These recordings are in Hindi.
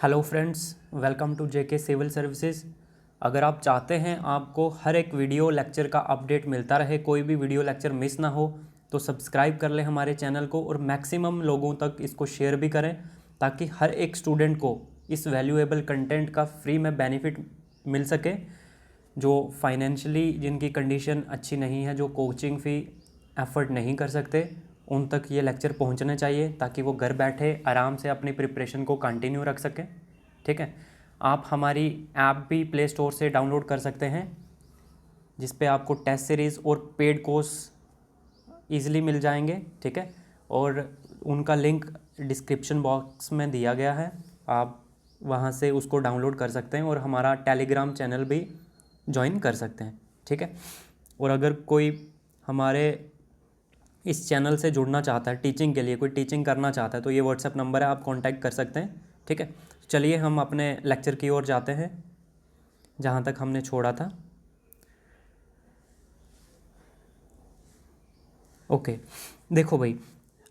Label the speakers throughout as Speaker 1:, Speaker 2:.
Speaker 1: Hello friends, welcome to JK civil services. अगर आप चाहते हैं आपको हर एक वीडियो लेक्चर का अपडेट मिलता रहे, कोई भी वीडियो लेक्चर मिस ना हो, तो सब्सक्राइब कर लें हमारे चैनल को और मैक्सिमम लोगों तक इसको शेयर भी करें ताकि हर एक स्टूडेंट को इस वैल्यूएबल कंटेंट का फ्री में बेनिफिट मिल सके। जो फाइनेंशियली जिनकी कंडीशन अच्छी नहीं है, जो कोचिंग फ़ी एफर्ट नहीं कर सकते, उन तक ये लेक्चर पहुंचने चाहिए ताकि वो घर बैठे आराम से अपनी प्रिपरेशन को कंटिन्यू रख सकें। ठीक है, आप हमारी ऐप भी प्ले स्टोर से डाउनलोड कर सकते हैं जिस पे आपको टेस्ट सीरीज़ और पेड कोर्स ईज़िली मिल जाएंगे। ठीक है, और उनका लिंक डिस्क्रिप्शन बॉक्स में दिया गया है, आप वहाँ से उसको डाउनलोड कर सकते हैं और हमारा टेलीग्राम चैनल भी ज्वाइन कर सकते हैं। ठीक है, और अगर कोई हमारे इस चैनल से जुड़ना चाहता है टीचिंग के लिए, कोई टीचिंग करना चाहता है, तो ये व्हाट्सएप नंबर है, आप कांटेक्ट कर सकते हैं। ठीक है, चलिए हम अपने लेक्चर की ओर जाते हैं जहाँ तक हमने छोड़ा था। ओके, देखो भाई,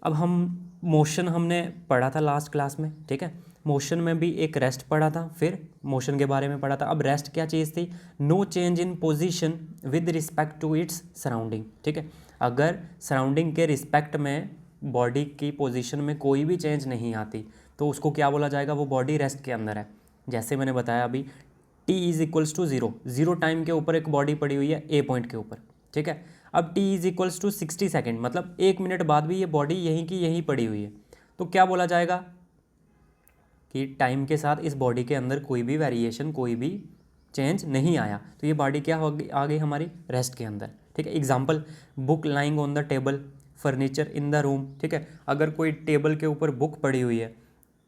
Speaker 1: अब हम मोशन हमने पढ़ा था लास्ट क्लास में। ठीक है, मोशन में भी एक रेस्ट पढ़ा था, फिर मोशन के बारे में पढ़ा था। अब रेस्ट क्या चीज़ थी? No change in position with respect to its surrounding. ठीक है, अगर सराउंडिंग के रिस्पेक्ट में बॉडी की पोजीशन में कोई भी चेंज नहीं आती तो उसको क्या बोला जाएगा? वो बॉडी रेस्ट के अंदर है। जैसे मैंने बताया अभी, t is equals to zero, zero time के ऊपर एक बॉडी पड़ी हुई है ए पॉइंट के ऊपर। ठीक है, अब t is equals to 60 second, मतलब 1 मिनट बाद भी ये बॉडी यहीं की यहीं पड़ी हुई है, तो क्या बोला जाएगा कि टाइम के साथ इस बॉडी के अंदर कोई भी वेरिएशन, कोई भी चेंज नहीं आया, तो ये बॉडी क्या होगी? आ गई हमारी रेस्ट के अंदर। ठीक है, example, book lying on the table, furniture in the room. ठीक है, अगर कोई टेबल के ऊपर बुक पड़ी हुई है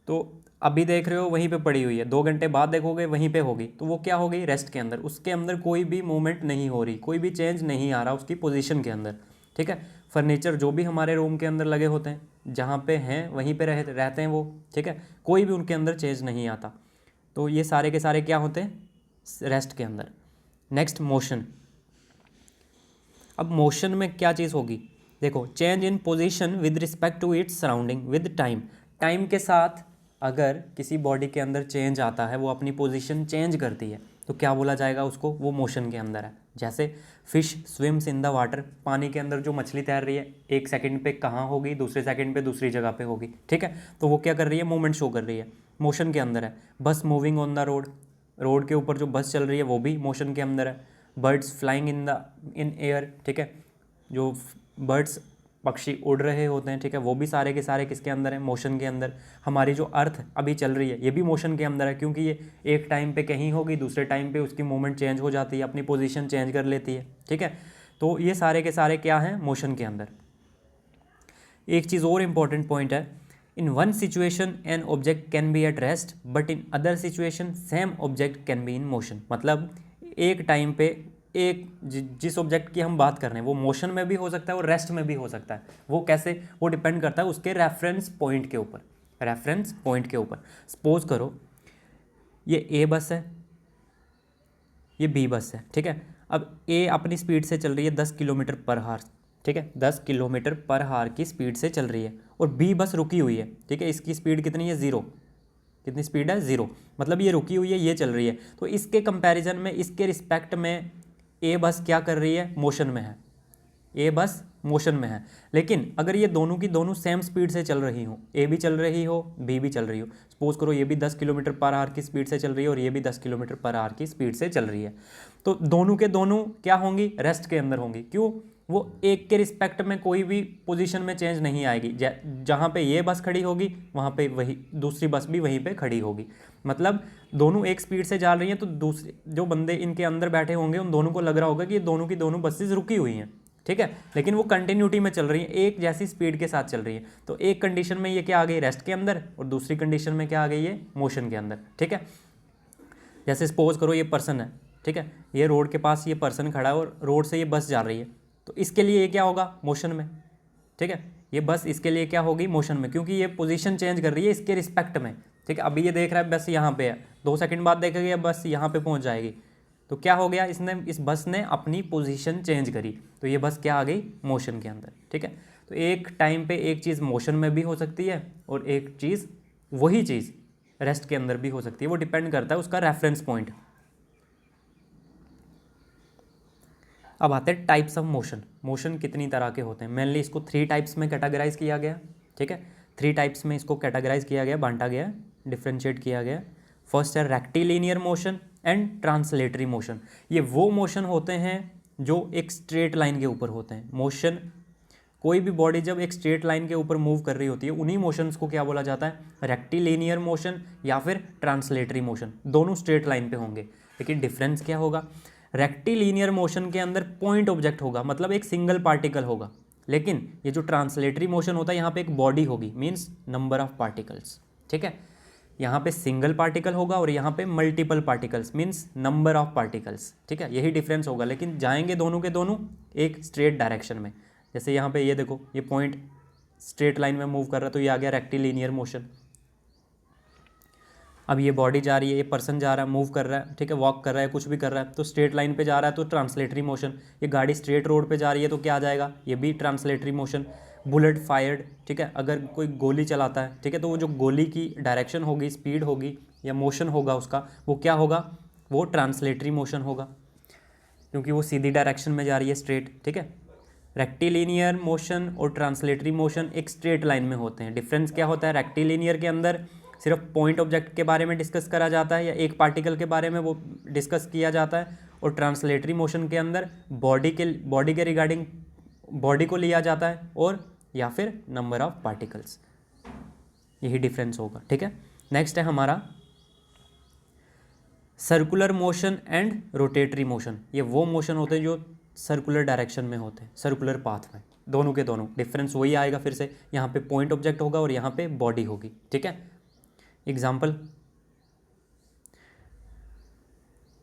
Speaker 1: तो अभी देख रहे हो वहीं पे पड़ी हुई है, 2 घंटे बाद देखोगे वहीं पे होगी, तो वो क्या हो गई? रेस्ट के अंदर। उसके अंदर कोई भी मूवमेंट नहीं हो रही, कोई भी चेंज नहीं आ रहा उसकी पोजीशन के अंदर। ठीक है, फर्नीचर जो भी हमारे रूम के अंदर लगे होते हैं, जहाँ पे हैं वहीं पे रहते हैं वो। ठीक है, कोई भी उनके अंदर चेंज नहीं आता, तो ये सारे के सारे क्या होते हैं? रेस्ट के अंदर। Next, motion. अब मोशन में क्या चीज़ होगी? देखो, change in position with respect to its surrounding with time. Time के साथ अगर किसी बॉडी के अंदर चेंज आता है, वो अपनी पोजीशन चेंज करती है, तो क्या बोला जाएगा उसको? वो मोशन के अंदर है। जैसे fish swims in the water, पानी के अंदर जो मछली तैर रही है, 1 सेकंड पे कहाँ होगी? दूसरे सेकंड पे दूसरी जगह पे होगी। ठीक है, तो वो क्या कर रही है? मूवमेंट शो कर रही है, मोशन के अंदर है। बस moving on the road, road के ऊपर जो बस चल रही है वो भी मोशन के अंदर है। Birds flying in air. ठीक है, जो बर्ड्स पक्षी उड़ रहे होते हैं, ठीक है, वो भी सारे के सारे किसके अंदर है? मोशन के अंदर। हमारी जो अर्थ अभी चल रही है ये भी मोशन के अंदर है, क्योंकि ये एक टाइम पे कहीं होगी, दूसरे टाइम पे उसकी मूवमेंट चेंज हो जाती है, अपनी पोजीशन चेंज कर लेती है। ठीक है, तो ये सारे के सारे क्या हैं? मोशन के अंदर। एक चीज़ और इम्पॉर्टेंट पॉइंट है, in one situation an object can be at rest but in other situation same object can be in motion. मतलब एक टाइम पे एक जिस ऑब्जेक्ट की हम बात कर रहे हैं वो मोशन में भी हो सकता है और रेस्ट में भी हो सकता है। वो कैसे? वो डिपेंड करता है उसके रेफरेंस पॉइंट के ऊपर। रेफरेंस पॉइंट के ऊपर सपोज करो ये ए बस है, ये बी बस है। ठीक है, अब ए अपनी स्पीड से चल रही है 10 किलोमीटर पर हार। ठीक है, 10 किलोमीटर पर हार की स्पीड से चल रही है, और बी बस रुकी हुई है। ठीक है, इसकी स्पीड कितनी है? 0। कितनी स्पीड है? 0। मतलब ये रुकी हुई है, ये चल रही है, तो इसके कंपैरिजन में, इसके रिस्पेक्ट में ए बस क्या कर रही है? मोशन में है। ए बस मोशन में है। लेकिन अगर ये दोनों की दोनों सेम स्पीड से चल रही हो, ए भी चल रही हो, बी भी चल रही हो, सपोज करो ये भी 10 किलोमीटर पर आवर की स्पीड से चल रही है और ये भी 10 किलोमीटर पर आवर की स्पीड से चल रही है, तो दोनों के दोनों क्या होंगी? रेस्ट के अंदर होंगी। क्यों? वो एक के रिस्पेक्ट में कोई भी पोजीशन में चेंज नहीं आएगी। जहाँ पे ये बस खड़ी होगी वहाँ पे वही दूसरी बस भी वहीं पे खड़ी होगी। मतलब दोनों एक स्पीड से जा रही हैं, तो दूसरे जो बंदे इनके अंदर बैठे होंगे उन दोनों को लग रहा होगा कि ये दोनों की दोनों बसेस रुकी हुई हैं। ठीक है, लेकिन वो कंटिन्यूटी में चल रही है, एक जैसी स्पीड के साथ चल रही है। तो एक कंडीशन में ये क्या आ गई? रेस्ट के अंदर, और दूसरी कंडीशन में क्या आ गई? ये मोशन के अंदर। ठीक है, जैसे सपोज करो ये पर्सन है। ठीक है, ये रोड के पास ये पर्सन खड़ा है और रोड से ये बस जा रही है, तो इसके लिए ये क्या होगा? मोशन में। ठीक है, ये बस इसके लिए क्या होगी? मोशन में, क्योंकि ये पोजीशन चेंज कर रही है इसके रिस्पेक्ट में। ठीक है, अभी ये देख रहा है बस यहाँ पे है, 2 सेकंड बाद देखेगा बस यहाँ पे पहुँच जाएगी, तो क्या हो गया? इस बस ने अपनी पोजीशन चेंज करी, तो ये बस क्या आ गई? मोशन के अंदर। ठीक है, तो एक टाइम पे एक चीज़ मोशन में भी हो सकती है और एक चीज़, वही चीज़ रेस्ट के अंदर भी हो सकती है, वो डिपेंड करता है उसका रेफरेंस पॉइंट। अब आते हैं टाइप्स ऑफ मोशन। मोशन कितनी तरह के होते हैं, मेनली इसको 3 टाइप्स में कैटेगराइज किया गया, ठीक है। 3 टाइप्स में इसको कैटेगराइज किया गया, बांटा गया, डिफ्रेंशिएट किया गया। फर्स्ट है rectilinear motion and translatory motion. ये वो मोशन होते हैं जो एक स्ट्रेट लाइन के ऊपर होते हैं। मोशन, कोई भी बॉडी जब एक स्ट्रेट लाइन के ऊपर मूव कर रही होती है, उन्हीं मोशंस को क्या बोला जाता है, रेक्टिलिनियर मोशन या फिर ट्रांसलेटरी मोशन। दोनों स्ट्रेट लाइन पे होंगे, लेकिन डिफरेंस क्या होगा, रेक्टिलिनियर मोशन के अंदर पॉइंट ऑब्जेक्ट होगा, मतलब एक सिंगल पार्टिकल होगा, लेकिन ये जो ट्रांसलेटरी मोशन होता है यहाँ पे एक बॉडी होगी, मीन्स नंबर ऑफ पार्टिकल्स, ठीक है। यहाँ पे सिंगल पार्टिकल होगा और यहाँ पे multiple particles, means number of particles, ठीक है। यही डिफरेंस होगा, लेकिन जाएंगे दोनों के दोनों एक स्ट्रेट डायरेक्शन में। जैसे यहाँ पे ये देखो, ये पॉइंट स्ट्रेट लाइन में मूव कर रहा है, तो ये आ गया रेक्टिलिनियर मोशन। अब ये बॉडी जा रही है, ये पर्सन जा रहा है, मूव कर रहा है, ठीक है, वॉक कर रहा है, कुछ भी कर रहा है, तो स्ट्रेट लाइन पे जा रहा है तो ट्रांसलेटरी मोशन। ये गाड़ी स्ट्रेट रोड पे जा रही है तो क्या आ जाएगा, ये भी ट्रांसलेटरी मोशन। बुलेट फायर्ड, ठीक है, अगर कोई गोली चलाता है, ठीक है, तो वो जो गोली की डायरेक्शन होगी, स्पीड होगी या मोशन होगा उसका, वो क्या होगा, वो ट्रांसलेटरी मोशन होगा, क्योंकि वो सीधी डायरेक्शन में जा रही है, स्ट्रेट, ठीक है। रेक्टिलिनियर मोशन और ट्रांसलेटरी मोशन एक स्ट्रेट लाइन में होते हैं। डिफरेंस क्या होता है, रेक्टिलिनियर के अंदर सिर्फ पॉइंट ऑब्जेक्ट के बारे में डिस्कस करा जाता है या एक पार्टिकल के बारे में वो डिस्कस किया जाता है, और ट्रांसलेटरी मोशन के अंदर बॉडी के रिगार्डिंग बॉडी को लिया जाता है और या फिर नंबर ऑफ पार्टिकल्स। यही डिफरेंस होगा, ठीक है। नेक्स्ट है हमारा circular motion and rotatory motion. ये वो मोशन होते हैं जो सर्कुलर डायरेक्शन में होते हैं, सर्कुलर पाथ में, दोनों के दोनों। डिफरेंस वही आएगा फिर से, यहाँ पे पॉइंट ऑब्जेक्ट होगा और यहाँ पे बॉडी होगी, ठीक है। एग्जाम्पल,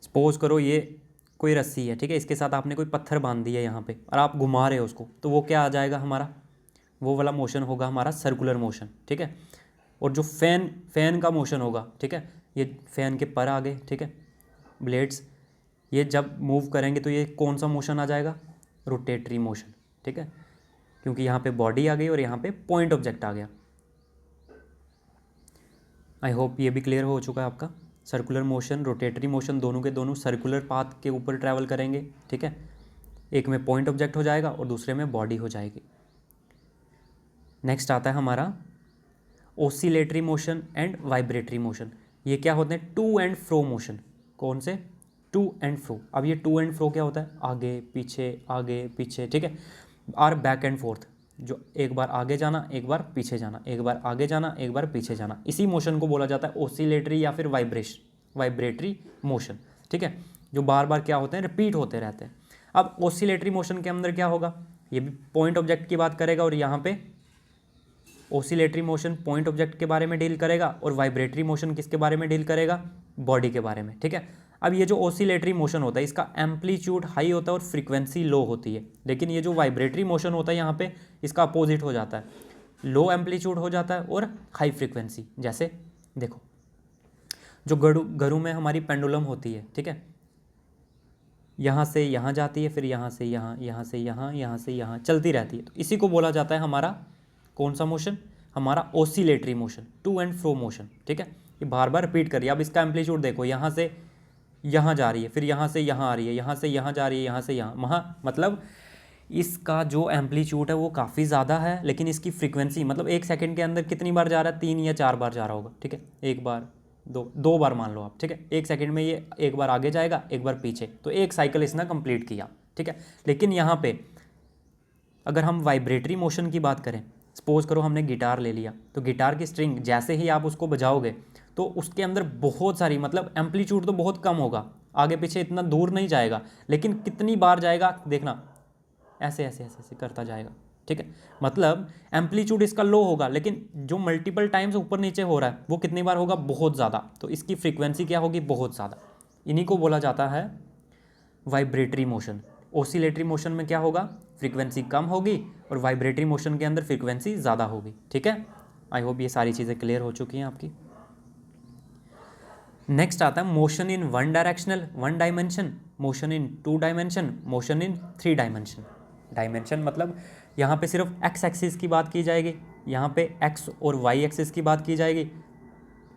Speaker 1: सपोज करो ये कोई रस्सी है, ठीक है, इसके साथ आपने कोई पत्थर बांध दिया यहाँ पे और आप घुमा रहे हो उसको, तो वो क्या आ जाएगा हमारा, वो वाला मोशन होगा हमारा सर्कुलर मोशन, ठीक है। और जो फैन का मोशन होगा, ठीक है, ये फैन के पर आ गए, ठीक है, ब्लेड्स, ये जब मूव करेंगे तो ये कौन सा मोशन आ जाएगा, रोटेटरी मोशन, ठीक है, क्योंकि यहाँ पे बॉडी आ गई और यहाँ पे पॉइंट ऑब्जेक्ट आ गया। आई होप ये भी क्लियर हो चुका है आपका। सर्कुलर मोशन, रोटेटरी मोशन, दोनों के दोनों सर्कुलर पाथ के ऊपर ट्रैवल करेंगे, ठीक है। एक में पॉइंट ऑब्जेक्ट हो जाएगा और दूसरे में बॉडी हो जाएगी। नेक्स्ट आता है हमारा oscillatory motion and vibratory motion. ये क्या होते हैं, टू एंड फ्रो मोशन। कौन से, टू एंड फ्रो। अब ये टू एंड फ्रो क्या होता है, आगे पीछे, ठीक है, और बैक एंड फोर्थ, जो एक बार आगे जाना, एक बार पीछे जाना, एक बार आगे जाना, एक बार पीछे जाना, इसी मोशन को बोला जाता है ओसिलेटरी या फिर वाइब्रेटरी मोशन, ठीक है, जो बार बार क्या होते हैं, रिपीट होते रहते हैं। अब ओसिलेटरी मोशन के अंदर क्या होगा, ये भी पॉइंट ऑब्जेक्ट की बात करेगा, और यहाँ पे ओसिलेटरी मोशन पॉइंट ऑब्जेक्ट के बारे में डील करेगा और वाइब्रेटरी मोशन किसके बारे में डील करेगा, बॉडी के बारे में, ठीक है। अब ये जो ओसिलेटरी मोशन होता है, इसका एम्पलीट्यूड हाई होता है और फ्रीक्वेंसी लो होती है, लेकिन ये जो वाइब्रेटरी मोशन होता है यहाँ पे इसका अपोजिट हो जाता है, लो एम्पलीट्यूड हो जाता है और हाई फ्रीक्वेंसी। जैसे देखो, जो घरों में हमारी पेंडुलम होती है, ठीक है, यहाँ से यहाँ जाती है, फिर यहाँ से यहाँ, यहाँ से यहाँ, यहाँ से यहाँ चलती रहती है, तो इसी को बोला जाता है हमारा कौन सा मोशन, हमारा oscillatory motion, to and fro motion, ठीक है। ये बार बार रिपीट करिए। अब इसका एम्पलीट्यूड देखो, यहाँ से यहाँ जा रही है, फिर यहाँ से यहाँ आ रही है, यहाँ से यहाँ जा रही है, यहाँ से यहाँ, मतलब इसका जो एम्पलीट्यूड है वो काफ़ी ज़्यादा है, लेकिन इसकी फ्रीक्वेंसी मतलब 1 सेकंड के अंदर कितनी बार जा रहा है, 3 या 4 बार जा रहा होगा, ठीक है, एक बार दो बार मान लो आप, ठीक है। 1 सेकंड में ये एक बार आगे जाएगा, एक बार पीछे, तो एक साइकिल इसने कंप्लीट किया, ठीक है। लेकिन यहाँ पे अगर हम वाइब्रेटरी मोशन की बात करें, सपोज करो हमने गिटार ले लिया, तो गिटार की स्ट्रिंग जैसे ही आप उसको बजाओगे तो उसके अंदर बहुत सारी, मतलब एम्पलीट्यूड तो बहुत कम होगा, आगे पीछे इतना दूर नहीं जाएगा, लेकिन कितनी बार जाएगा देखना, ऐसे ऐसे ऐसे ऐसे करता जाएगा, ठीक है। मतलब एम्पलीट्यूड इसका लो होगा, लेकिन जो मल्टीपल टाइम्स ऊपर नीचे हो रहा है वो कितनी बार होगा, बहुत ज़्यादा, तो इसकी फ्रीक्वेंसी क्या होगी, बहुत ज़्यादा। इन्हीं को बोला जाता है वाइब्रेटरी मोशन। ओसिलेटरी मोशन में क्या होगा, फ्रीक्वेंसी कम होगी, और वाइब्रेटरी मोशन के अंदर फ्रीक्वेंसी ज़्यादा होगी, ठीक है। आई होप ये सारी चीज़ें क्लियर हो चुकी हैं आपकी। नेक्स्ट आता है motion in one dimension, motion in 2 dimension, motion in 3 dimension. Dimension मतलब यहाँ पे सिर्फ एक्स एक्सिस की बात की जाएगी, यहाँ पे एक्स और वाई एक्सिस की बात की जाएगी,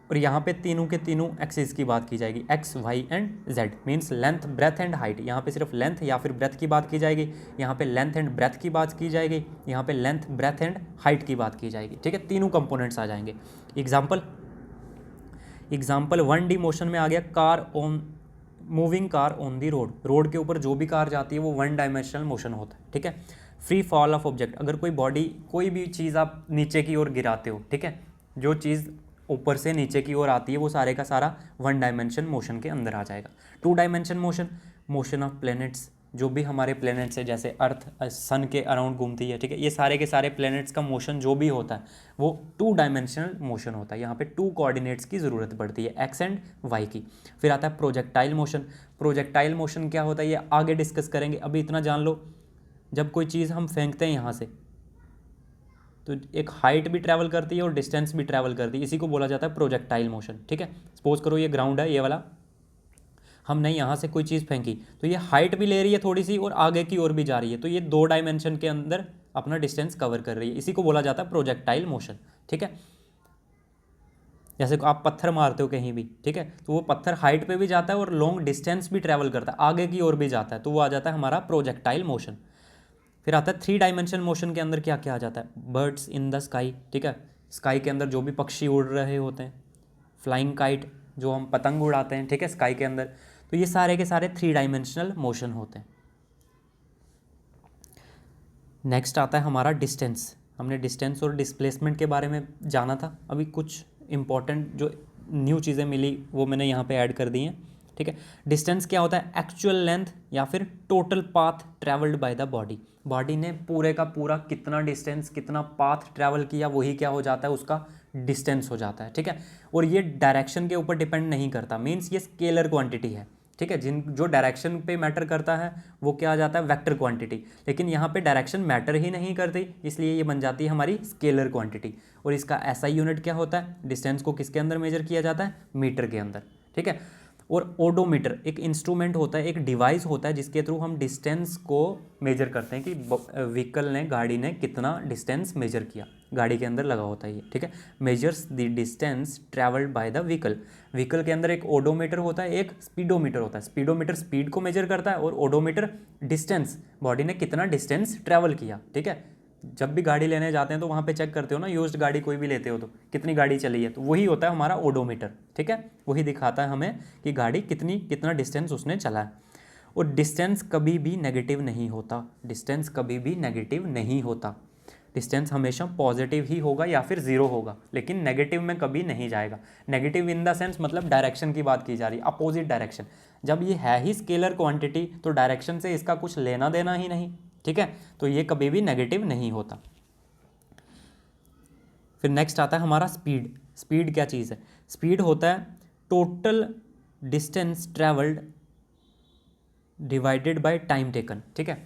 Speaker 1: और यहाँ पे तीनों के तीनों एक्सिस की बात की जाएगी, X Y and Z, means length breadth and height. यहाँ पे सिर्फ लेंथ या फिर ब्रेथ की बात की जाएगी, यहाँ पे लेंथ एंड ब्रेथ की बात की जाएगी, यहाँ पे लेंथ ब्रेथ एंड हाइट की बात की जाएगी, ठीक है। तीनों कंपोनेंट्स आ जाएंगे। एग्जाम्पल 1D मोशन में आ गया car on moving car on the road, road के ऊपर जो भी कार जाती है वो 1 डायमेंशनल मोशन होता है, ठीक है। फ्री फॉल ऑफ ऑब्जेक्ट, अगर कोई बॉडी कोई भी चीज़ आप नीचे की ओर गिराते हो, ठीक है, जो चीज़ ऊपर से नीचे की ओर आती है वो सारे का सारा 1 डायमेंशन मोशन के अंदर आ जाएगा। 2 dimension motion, motion of planets, जो भी हमारे प्लैनेट्स है जैसे अर्थ सन के अराउंड घूमती है, ठीक है, ये सारे के सारे प्लैनेट्स का मोशन जो भी होता है वो 2 डायमेंशनल मोशन होता है। यहाँ पे 2 कोऑर्डिनेट्स की ज़रूरत पड़ती है, एक्स एंड वाई की। फिर आता है प्रोजेक्टाइल मोशन। प्रोजेक्टाइल मोशन क्या होता है ये आगे डिस्कस करेंगे, अभी इतना जान लो, जब कोई चीज़ हम फेंकते हैं यहाँ से तो एक हाइट भी ट्रैवल करती है और डिस्टेंस भी ट्रैवल करती है, इसी को बोला जाता है प्रोजेक्टाइल मोशन, ठीक है। सपोज करो ये ग्राउंड है, ये वाला, हमने यहाँ से कोई चीज़ फेंकी तो ये हाइट भी ले रही है थोड़ी सी और आगे की ओर भी जा रही है, तो ये 2 डायमेंशन के अंदर अपना डिस्टेंस कवर कर रही है, इसी को बोला जाता है प्रोजेक्टाइल मोशन, ठीक है। जैसे आप पत्थर मारते हो कहीं भी, ठीक है, तो वो पत्थर हाइट पे भी जाता है और लॉन्ग डिस्टेंस भी ट्रैवल करता है, आगे की ओर भी जाता है, तो वो आ जाता है हमारा प्रोजेक्टाइल मोशन। फिर आता है 3 डायमेंशन मोशन के अंदर क्या क्या आ जाता है, बर्ड्स इन द स्काई, ठीक है, स्काई के अंदर जो भी पक्षी उड़ रहे होते हैं, फ्लाइंग काइट जो हम पतंग उड़ाते हैं, ठीक है, स्काई के अंदर, तो ये सारे के सारे 3 डायमेंशनल मोशन होते हैं। नेक्स्ट आता है हमारा डिस्टेंस। हमने डिस्टेंस और डिस्प्लेसमेंट के बारे में जाना था, अभी कुछ इंपॉर्टेंट जो न्यू चीज़ें मिली वो मैंने यहाँ पे ऐड कर दी हैं, ठीक है। डिस्टेंस क्या होता है, एक्चुअल लेंथ या फिर total path travelled by the body, body ने पूरे का पूरा कितना डिस्टेंस कितना पाथ ट्रैवल किया वही क्या हो जाता है, उसका डिस्टेंस हो जाता है, ठीक है। और ये डायरेक्शन के ऊपर डिपेंड नहीं करता, मीन्स ये स्केलर क्वांटिटी है, ठीक है। जो डायरेक्शन पे मैटर करता है वो क्या आ जाता है, वेक्टर क्वांटिटी, लेकिन यहाँ पे डायरेक्शन मैटर ही नहीं करती, इसलिए ये बन जाती है हमारी स्केलर क्वांटिटी। और इसका ऐसा यूनिट क्या होता है, डिस्टेंस को किसके अंदर मेजर किया जाता है, मीटर के अंदर, ठीक है। और ओडोमीटर एक इंस्ट्रूमेंट होता है, एक डिवाइस होता है जिसके थ्रू हम डिस्टेंस को मेजर करते हैं कि व्हीकल ने, गाड़ी ने कितना डिस्टेंस मेजर किया, गाड़ी के अंदर लगा होता है ये, ठीक है। Measures the distance travelled by the vehicle, vehicle के अंदर एक ओडोमीटर होता है, एक स्पीडोमीटर होता है, स्पीडोमीटर स्पीड को मेजर करता है और ओडोमीटर डिस्टेंस, बॉडी ने कितना डिस्टेंस ट्रैवल किया, ठीक है। जब भी गाड़ी लेने जाते हैं तो वहाँ पे चेक करते हो ना, यूज्ड गाड़ी कोई भी लेते हो तो कितनी गाड़ी चली है, तो वही होता है हमारा ओडोमीटर, ठीक है, वही दिखाता है हमें कि गाड़ी कितना डिस्टेंस उसने चला है। और डिस्टेंस कभी भी नेगेटिव नहीं होता, डिस्टेंस कभी भी नेगेटिव नहीं होता, डिस्टेंस हमेशा पॉजिटिव ही होगा या फिर ज़ीरो होगा, लेकिन नेगेटिव में कभी नहीं जाएगा। नेगेटिव इन द सेंस मतलब डायरेक्शन की बात की जा रही है, अपोजिट डायरेक्शन। जब ये है ही स्केलर क्वांटिटी तो डायरेक्शन से इसका कुछ लेना देना ही नहीं, ठीक है, तो ये कभी भी नेगेटिव नहीं होता। फिर नेक्स्ट आता है हमारा स्पीड। स्पीड क्या चीज़ है, स्पीड होता है total distance travelled divided by time taken, ठीक है,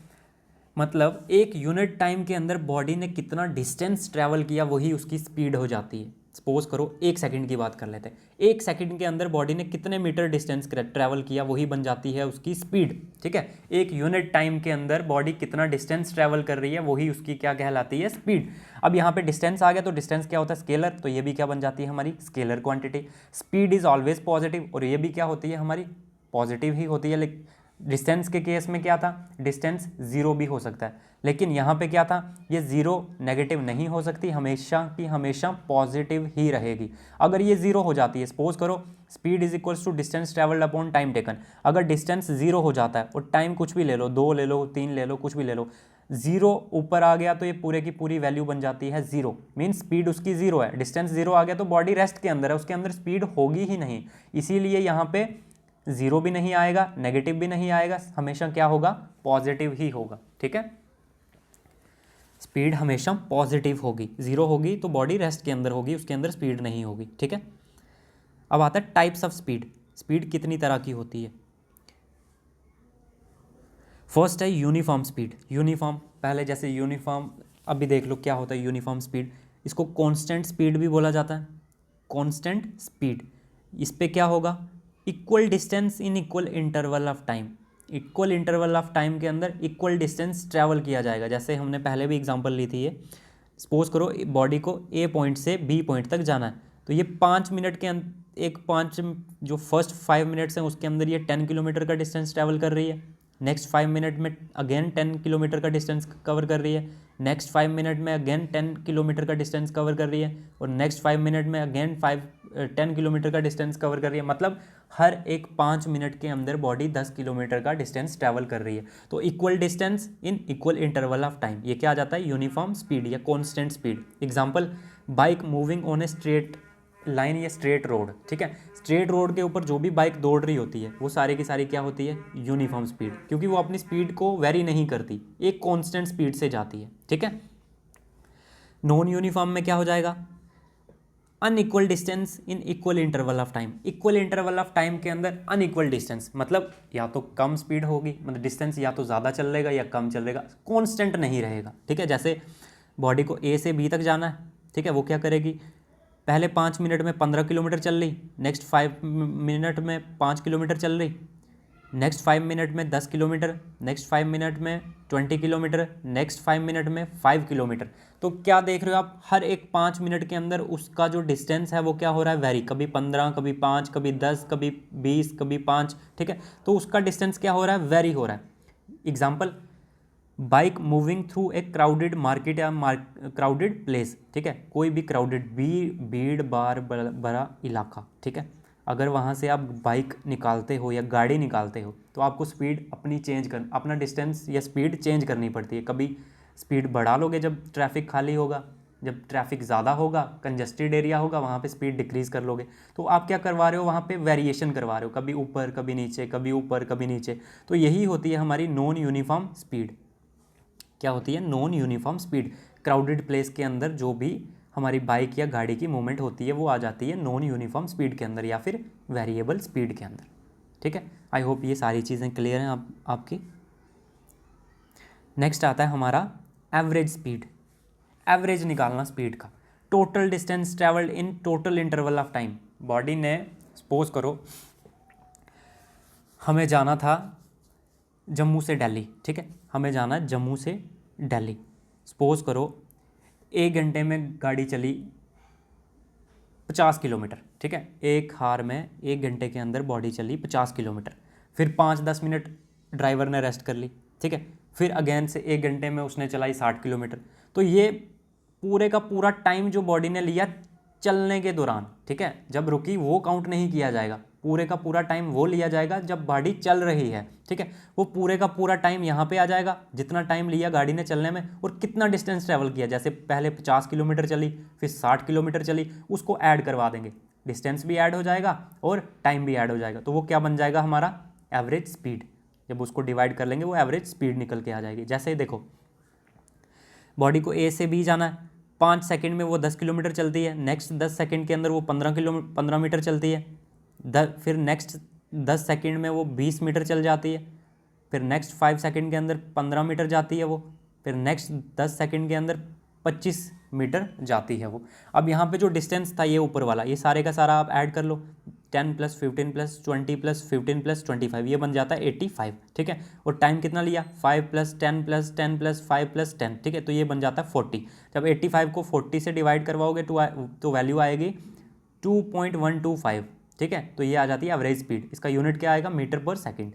Speaker 1: मतलब एक यूनिट टाइम के अंदर बॉडी ने कितना डिस्टेंस ट्रैवल किया वही उसकी स्पीड हो जाती है। सपोज करो 1 सेकंड की बात कर लेते हैं, 1 सेकंड के अंदर बॉडी ने कितने मीटर डिस्टेंस ट्रैवल किया वही बन जाती है उसकी स्पीड, ठीक है। एक यूनिट टाइम के अंदर बॉडी कितना डिस्टेंस ट्रैवल कर रही है वही उसकी क्या कहलाती है, स्पीड। अब यहाँ पे डिस्टेंस आ गया तो डिस्टेंस क्या होता है, स्केलर, तो ये भी क्या बन जाती है हमारी scalar quantity. Speed is always positive और ये भी क्या होती है हमारी पॉजिटिव ही होती है। लेकिन डिस्टेंस के केस में क्या था, डिस्टेंस 0 भी हो सकता है, लेकिन यहाँ पे क्या था, ये 0 नेगेटिव नहीं हो सकती, हमेशा की हमेशा पॉजिटिव ही रहेगी। अगर ये 0 हो जाती है, सपोज करो speed is equals to distance travelled upon time taken, अगर डिस्टेंस 0 हो जाता है और टाइम कुछ भी ले लो, 2 ले लो 3 ले लो कुछ भी ले लो, 0 ऊपर आ गया तो ये पूरे की पूरी वैल्यू बन जाती है 0, मीन स्पीड उसकी 0 है। डिस्टेंस 0 आ गया तो बॉडी रेस्ट के अंदर है, उसके अंदर स्पीड होगी ही नहीं, इसीलिए यहाँ पे 0 भी नहीं आएगा, नेगेटिव भी नहीं आएगा, हमेशा क्या होगा, पॉजिटिव ही होगा, ठीक है। स्पीड हमेशा पॉजिटिव होगी, 0 होगी तो बॉडी रेस्ट के अंदर होगी, उसके अंदर स्पीड नहीं होगी, ठीक है। अब आता है टाइप्स ऑफ स्पीड। स्पीड कितनी तरह की होती है, फर्स्ट है यूनिफॉर्म स्पीड। यूनिफॉर्म पहले जैसे यूनिफॉर्म, अभी देख लो क्या होता है यूनिफॉर्म स्पीड, इसको कांस्टेंट स्पीड भी बोला जाता है, कांस्टेंट स्पीड। इस पे क्या होगा, equal distance in equal interval of time, equal interval of time के अंदर इक्वल डिस्टेंस ट्रैवल किया जाएगा। जैसे हमने पहले भी एग्जांपल ली थी ये, सपोज करो बॉडी को ए पॉइंट से बी पॉइंट तक जाना है, तो ये 5 मिनट के एक 5 जो फर्स्ट 5 मिनट्स हैं उसके अंदर ये 10 किलोमीटर का डिस्टेंस ट्रैवल कर रही है, नेक्स्ट 5 मिनट में अगेन 10 किलोमीटर का डिस्टेंस कवर कर रही है, नेक्स्ट 5 मिनट में अगेन 10 किलोमीटर का डिस्टेंस कवर कर रही है, और नेक्स्ट 5 मिनट में अगेन 10 किलोमीटर का डिस्टेंस कवर कर रही है। मतलब हर एक 5 मिनट के अंदर बॉडी 10 किलोमीटर का डिस्टेंस ट्रैवल कर रही है। तो equal distance in equal interval of time, ये क्या आ जाता है, यूनिफॉर्म स्पीड या constant speed. Example, bike moving on a straight line या स्ट्रेट रोड, ठीक है। स्ट्रेट रोड के ऊपर जो भी बाइक दौड़ रही होती है वो सारी की सारी क्या होती है, यूनिफॉर्म स्पीड, क्योंकि वो अपनी स्पीड को वेरी नहीं करती, एक कांस्टेंट स्पीड से जाती है, ठीक है। नॉन यूनिफॉर्म में क्या हो जाएगा, unequal distance in equal interval of time. Equal interval of time के अंदर अनइक्वल डिस्टेंस, मतलब या तो कम स्पीड होगी, मतलब डिस्टेंस या तो ज़्यादा चल रहेगा या कम चल रहेगा, कांस्टेंट नहीं रहेगा, ठीक है। जैसे बॉडी को ए से बी तक जाना है, ठीक है, वो क्या करेगी, पहले 5 मिनट में 15 किलोमीटर चल रही, नेक्स्ट 5 मिनट में 5 किलोमीटर चल रही, नेक्स्ट 5 मिनट में 10 किलोमीटर, नेक्स्ट 5 मिनट में 20 किलोमीटर, नेक्स्ट 5 मिनट में 5 किलोमीटर। तो क्या देख रहे हो आप, हर एक 5 मिनट के अंदर उसका जो डिस्टेंस है वो क्या हो रहा है, वेरी, कभी 15, कभी 5, कभी 10, कभी 20, कभी 5, ठीक है। तो उसका डिस्टेंस क्या हो रहा है, वेरी हो रहा है। Example, bike moving through a crowded market या क्राउडेड प्लेस, ठीक है, कोई भी क्राउडेड भीड़ बार बड़ा इलाका, ठीक है। अगर वहाँ से आप बाइक निकालते हो या गाड़ी निकालते हो तो आपको स्पीड अपनी चेंज कर, अपना डिस्टेंस या स्पीड चेंज करनी पड़ती है। कभी स्पीड बढ़ा लोगे जब ट्रैफिक खाली होगा, जब ट्रैफिक ज़्यादा होगा, कंजस्टेड एरिया होगा, वहाँ पे स्पीड डिक्रीज़ कर लोगे। तो आप क्या करवा रहे हो, वहाँ पे वेरिएशन करवा रहे हो, कभी ऊपर कभी नीचे, कभी ऊपर कभी नीचे। तो यही होती है हमारी नॉन यूनिफॉर्म स्पीड। क्या होती है, non uniform speed. Crowded place के अंदर जो भी हमारी बाइक या गाड़ी की मूवमेंट होती है वो आ जाती है नॉन यूनिफॉर्म स्पीड के अंदर या फिर वेरिएबल स्पीड के अंदर, ठीक है। आई होप ये सारी चीज़ें क्लियर हैं आपकी। नेक्स्ट आता है हमारा एवरेज स्पीड। एवरेज निकालना स्पीड का, total distance travelled in total interval of time. Body ने, सपोज करो हमें जाना था जम्मू से दिल्ली, ठीक है, हमें जाना है जम्मू से दिल्ली। सपोज करो 1 घंटे में गाड़ी चली 50 किलोमीटर, ठीक है, एक हार में 1 घंटे के अंदर बॉडी चली 50 किलोमीटर। फिर 5-10 मिनट ड्राइवर ने रेस्ट कर ली, ठीक है, फिर अगेन से 1 घंटे में उसने चलाई 60 किलोमीटर। तो ये पूरे का पूरा टाइम जो बॉडी ने लिया चलने के दौरान, ठीक है, जब रुकी वो काउंट नहीं किया जाएगा, पूरे का पूरा टाइम वो लिया जाएगा जब गाड़ी चल रही है, ठीक है। वो पूरे का पूरा टाइम यहाँ पे आ जाएगा, जितना टाइम लिया गाड़ी ने चलने में और कितना डिस्टेंस ट्रैवल किया। जैसे पहले 50 किलोमीटर चली, फिर 60 किलोमीटर चली, उसको ऐड करवा देंगे, डिस्टेंस भी ऐड हो जाएगा और टाइम भी ऐड हो जाएगा। तो वो क्या बन जाएगा, हमारा एवरेज स्पीड। जब उसको डिवाइड कर लेंगे वो एवरेज स्पीड निकल के आ जाएगी। जैसे देखो, बॉडी को ए से बी जाना है, 5 सेकंड में वो 10 किलोमीटर चलती है, नेक्स्ट 10 सेकंड के अंदर वो 15 मीटर चलती है, फिर नेक्स्ट 10 सेकंड में वो 20 मीटर चल जाती है, फिर नेक्स्ट 5 सेकंड के अंदर 15 मीटर जाती है वो, फिर नेक्स्ट 10 सेकंड के अंदर 25 मीटर जाती है वो। अब यहाँ पे जो डिस्टेंस था ये ऊपर वाला, ये सारे का सारा आप ऐड कर लो, 10 + 15 + 20 + 15 + 25, ये बन जाता है 85, ठीक है। और टाइम कितना लिया, 5 + 10 + 10 + 5 + 10, ठीक है, तो ये बन जाता है 40। जब 85 को 40 से डिवाइड करवाओगे तो वैल्यू आएगी 2.125, ठीक है। तो ये आ जाती है एवरेज स्पीड। इसका यूनिट क्या आएगा, मीटर पर सेकंड।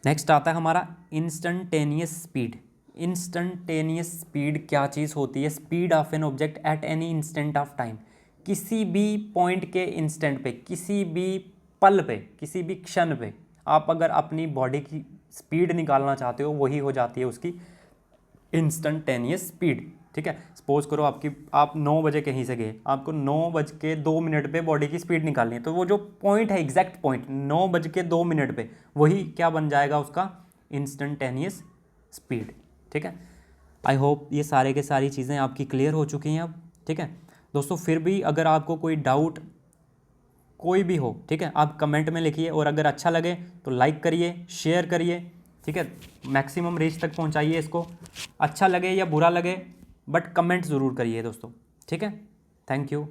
Speaker 1: नेक्स्ट आता है हमारा इंस्टेंटेनियस स्पीड। इंस्टेंटेनियस स्पीड क्या चीज़ होती है, speed of an object at any instant of time. किसी भी पॉइंट के इंस्टेंट पे, किसी भी पल पे, किसी भी क्षण पे आप अगर अपनी बॉडी की स्पीड निकालना चाहते हो, वही हो जाती है उसकी इंस्टेंटेनियस स्पीड, ठीक है। सपोज करो आप 9 बजे कहीं से गए, आपको 9:02 पे बॉडी की स्पीड निकालनी है, तो वो जो पॉइंट है, एग्जैक्ट पॉइंट 9:02 पे, वही क्या बन जाएगा उसका इंस्टेंटेनियस स्पीड, ठीक है। आई होप ये सारे के सारी चीज़ें आपकी क्लियर हो चुकी हैं अब, ठीक है दोस्तों। फिर भी अगर आपको कोई डाउट कोई भी हो, ठीक है, आप कमेंट में लिखिए, और अगर अच्छा लगे तो लाइक करिए, शेयर करिए, ठीक है, मैक्सिमम रीच तक पहुंचाइए इसको। अच्छा लगे या बुरा लगे बट कमेंट ज़रूर करिए दोस्तों, ठीक है। Thank you.